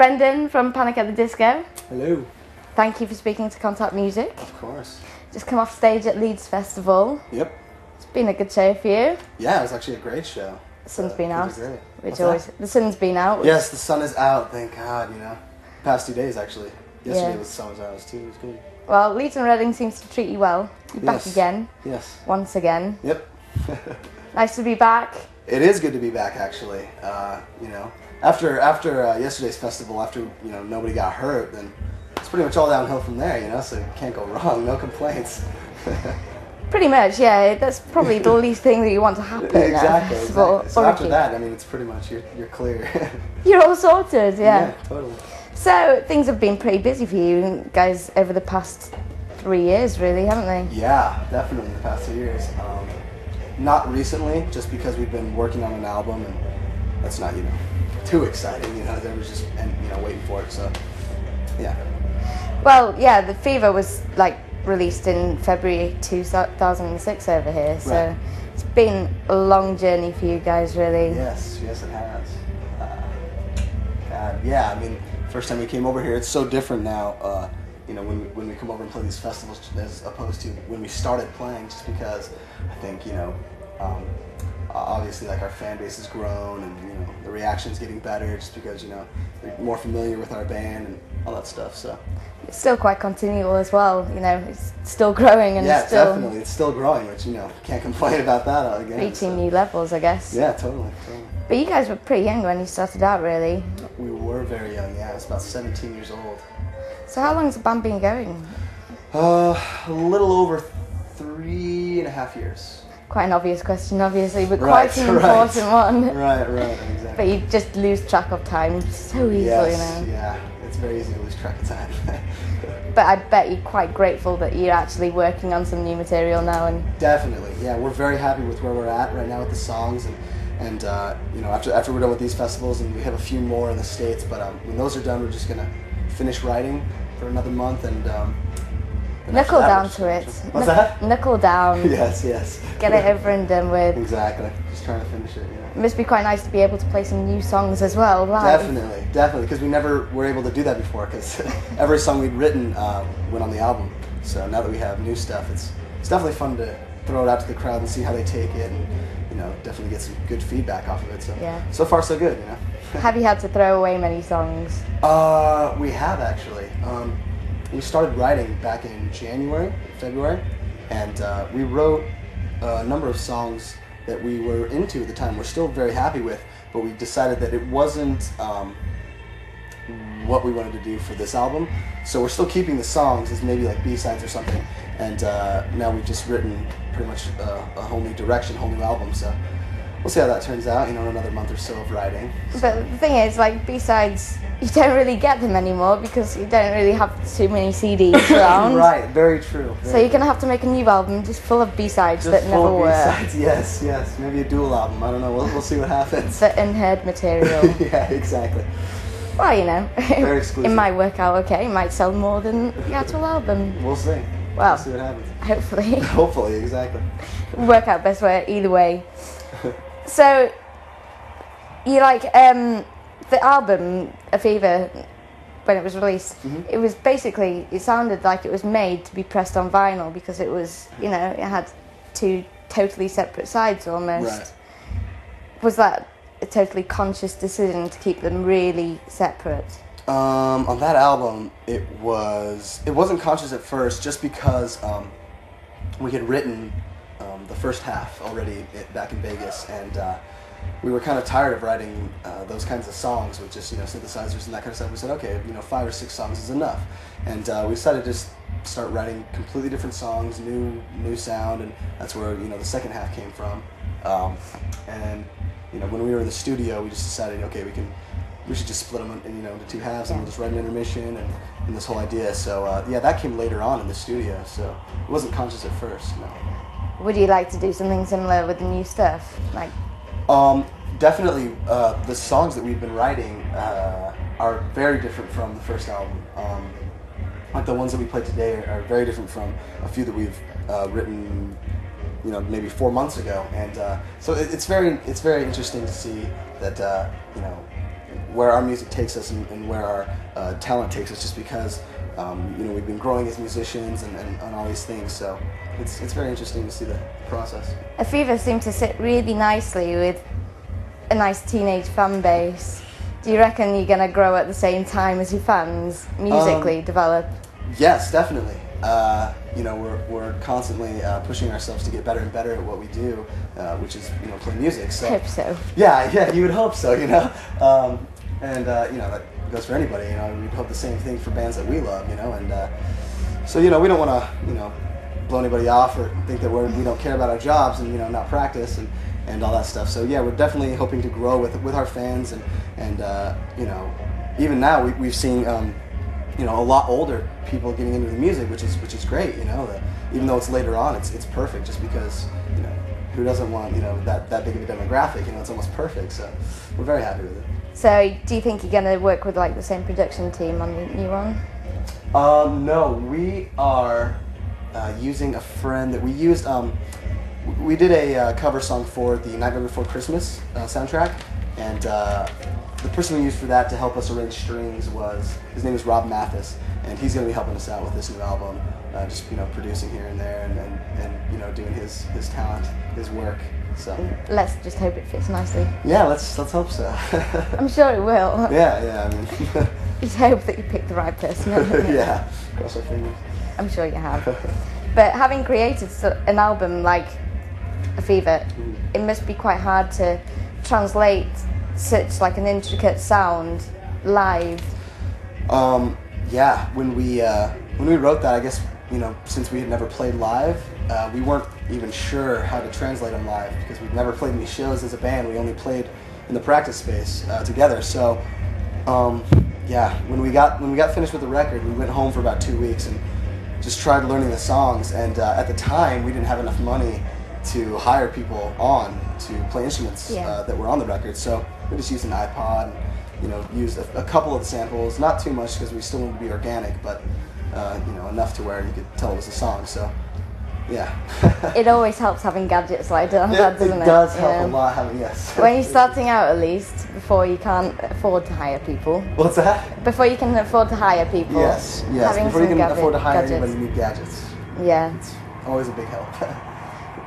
Brendon from Panic at the Disco. Hello. Thank you for speaking to Contact Music. Of course. Just come off stage at Leeds Festival. Yep. It's been a good show for you. Yeah, it was actually a great show. The sun's been out. Great. Which always the sun's been out. Yes, the sun is out, thank God, you know. Past 2 days actually. Yesterday Yeah. the sun was out too, it was good. Well, Leeds and Reading seems to treat you well. You're back again. Yes. Once again. Yep. Nice to be back. It is good to be back actually. You know, after yesterday's festival, after, you know, nobody got hurt, then it's pretty much all downhill from there, you know, so you can't go wrong, no complaints. Pretty much, yeah. That's probably the least thing that you want to happen. Exactly. So after okay. that, I mean, it's pretty much, you're clear. You're all sorted, yeah. Yeah, totally. So, things have been pretty busy for you guys over the past 3 years, really, haven't they? Yeah, definitely the past 2 years. Not recently, just because we've been working on an album, and that's not, you know, too exciting, you know, there was just, you know, waiting for it, so, yeah. Well, yeah, The Fever was, like, released in February 2006 over here, so right. It's been a long journey for you guys, really. Yes, it has. God, yeah, I mean, first time we came over here, it's so different now, you know, when we come over and play these festivals as opposed to when we started playing, just because I think, you know, obviously, like, our fan base has grown, and, you know, the reaction's getting better just because, you know, they're more familiar with our band and all that stuff, so. It's still quite continual as well, you know, it's still growing and yeah, still definitely, it's still growing, which, you know, can't complain about that again. reaching new levels, I guess. Yeah, totally. But you guys were pretty young when you started out, really. We were very young, yeah, I was about 17 years old. So how long has the band been going? A little over 3.5 years. Quite an obvious question, obviously, but Right, quite an important one. Right, exactly. But you just lose track of time so easily, yes, you know. yeah, it's very easy to lose track of time. But I bet you're quite grateful that you're actually working on some new material now. And definitely, yeah, we're very happy with where we're at right now with the songs, and you know, after we're done with these festivals, and we have a few more in the States, but when those are done, we're just gonna finish writing for another month, and knuckle down to it. What's that? Knuckle down. Yes. Get it over and done with. Exactly. Just trying to finish it. Yeah. It must be quite nice to be able to play some new songs as well, live. Definitely, because we never were able to do that before, because every song we'd written went on the album. So now that we have new stuff, it's definitely fun to throw it out to the crowd and see how they take it, and, you know, definitely get some good feedback off of it. So yeah. So far so good, you know. Have you had to throw away many songs? We have actually. We started writing back in February, and we wrote a number of songs that we were into at the time. We're still very happy with, but we decided that it wasn't what we wanted to do for this album. So we're still keeping the songs as maybe like B-sides or something, and now we've just written pretty much a whole new direction, whole new album. So we'll see how that turns out, you know, in another month or so of writing. But the thing is, like, B-sides, you don't really get them anymore because you don't really have too many CDs around. Right, very true. So you're going to have to make a new album just full of B-sides that never work. B-sides, yes. Maybe a dual album, I don't know, we'll see what happens. The unheard material. Yeah, exactly. Well, you know, very exclusive. It might work out okay, it might sell more than the actual album. We'll see. Well, we'll see what happens. Hopefully. Hopefully, exactly. Work out best way, either way. So, you like, the album, A Fever, when it was released, it was basically, it sounded like it was made to be pressed on vinyl because it was, you know, it had two totally separate sides almost. Right. Was that a totally conscious decision to keep them really separate? On that album, it wasn't conscious at first, just because we had written the first half already back in Vegas, and we were kind of tired of writing those kinds of songs with just, you know, synthesizers and that kind of stuff. We said, okay, you know, 5 or 6 songs is enough, and we decided to just start writing completely different songs, new sound, and that's where, you know, the second half came from. And, you know, when we were in the studio, we just decided, okay, we should just split them in, you know, into 2 halves, and we'll just write an intermission and this whole idea. So yeah, that came later on in the studio, so it wasn't conscious at first, no. Would you like to do something similar with the new stuff? Like, definitely, the songs that we've been writing are very different from the first album. Like the ones that we play today are very different from a few that we've written, you know, maybe 4 months ago, and so it's very interesting to see that you know, where our music takes us and where our talent takes us, just because we've been growing as musicians and all these things. So it's very interesting to see the process. A Fever seems to sit really nicely with a nice teenage fan base. Do you reckon you're going to grow at the same time as your fans, musically develop? Yes, definitely. We're constantly pushing ourselves to get better and better at what we do, which is play music. So I hope so. Yeah, you would hope so. That goes for anybody. We'd hope the same thing for bands that we love. So we don't want to blow anybody off or think that we don't care about our jobs and not practice and all that stuff. So yeah, we're definitely hoping to grow with our fans and even now we've seen a lot older people getting into the music, which is great. Even though it's later on, it's perfect, just because who doesn't want that big of a demographic? It's almost perfect. So we're very happy with it. So do you think you're going to work with the same production team on the new one? No, we are using a friend that we used. We did a cover song for the Nightmare Before Christmas soundtrack, and the person we used for that to help us arrange strings his name is Rob Mathis, and he's going to be helping us out with this new album, just producing here and there and doing his talent, his work. So let's just hope it fits nicely. Yeah, let's hope so. I'm sure it will. Yeah. I mean, just hope that you pick the right person. Yeah, cross our fingers. I'm sure you have. But having created an album like A Fever, it must be quite hard to translate such an intricate sound live. Yeah, when we wrote that, I guess since we had never played live, we weren't even sure how to translate them live, because we'd never played any shows as a band. We only played in the practice space together. So yeah, when we got finished with the record, we went home for about 2 weeks and just tried learning the songs. And at the time, we didn't have enough money to hire people on to play instruments that were on the record. So we just used an iPod and used a couple of the samples, not too much because we still wanted to be organic, but enough to where you could tell it was a song. So yeah. It always helps having gadgets like that, doesn't it? It does help a lot having, yes. When you're starting out, at least, before you can't afford to hire people. What's that? Before you can afford to hire people. Yes. Before you can afford to hire anybody, you need gadgets. Yeah. It's always a big help.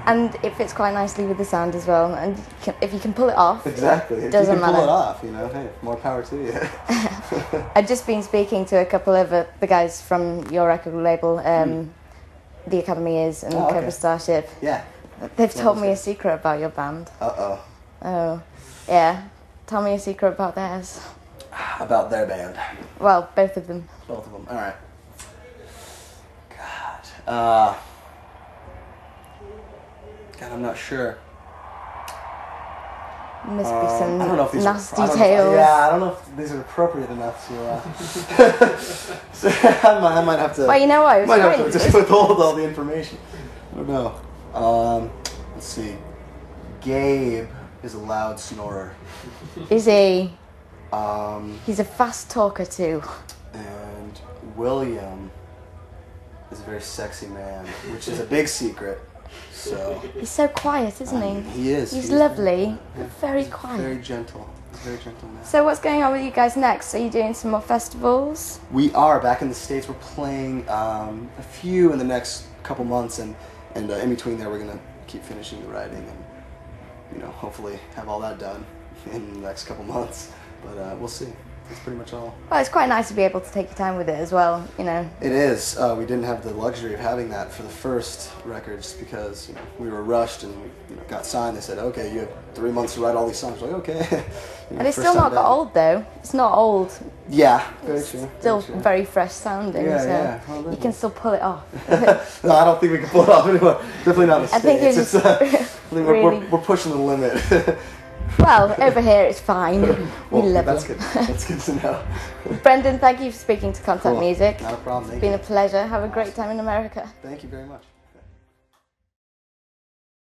And it fits quite nicely with the sound as well. And if you can pull it off, exactly. If doesn't you can matter. pull it off, hey, more power to you. I've just been speaking to a couple of the guys from your record label, The Academy Is and Cobra Starship. Yeah. They've told me a secret about your band. Uh-oh. Oh, yeah. Tell me a secret about theirs. About their band. Well, both of them. Both of them. All right. God, I'm not sure. Must be some I don't know if these nasty are, tales. I don't know if these are appropriate enough to. So I might have to. Well, you know what? It was have to just withhold all the information. I don't know. Let's see. Gabe is a loud snorer. Is he? He's a fast talker too. And William is a very sexy man, which is a big secret. So he's so quiet, isn't he? He is. He's lovely, but very quiet. Very gentle. Very gentle man. So what's going on with you guys next? Are you doing some more festivals? We are back in the States. We're playing a few in the next couple months, and in between there, we're gonna keep finishing the writing and hopefully have all that done in the next couple months. But we'll see. That's pretty much all. Well, it's quite nice to be able to take your time with it as well, It is. We didn't have the luxury of having that for the first record, just because we were rushed and we got signed. They said, okay, you have 3 months to write all these songs. We're like, okay. And it's still not got old though. It's not old. Yeah, very true. Still very true. very fresh sounding. Yeah, so Well, you can still pull it off. No, I don't think we can pull it off anymore. Definitely not in the I think States. it's I think we're pushing the limit. Well, over here it's fine. We love that's it. good. That's good to know. Brendon, thank you for speaking to Contact Cool. Music. Not a problem. It's been a pleasure. Have a great time in America. Thank you very much.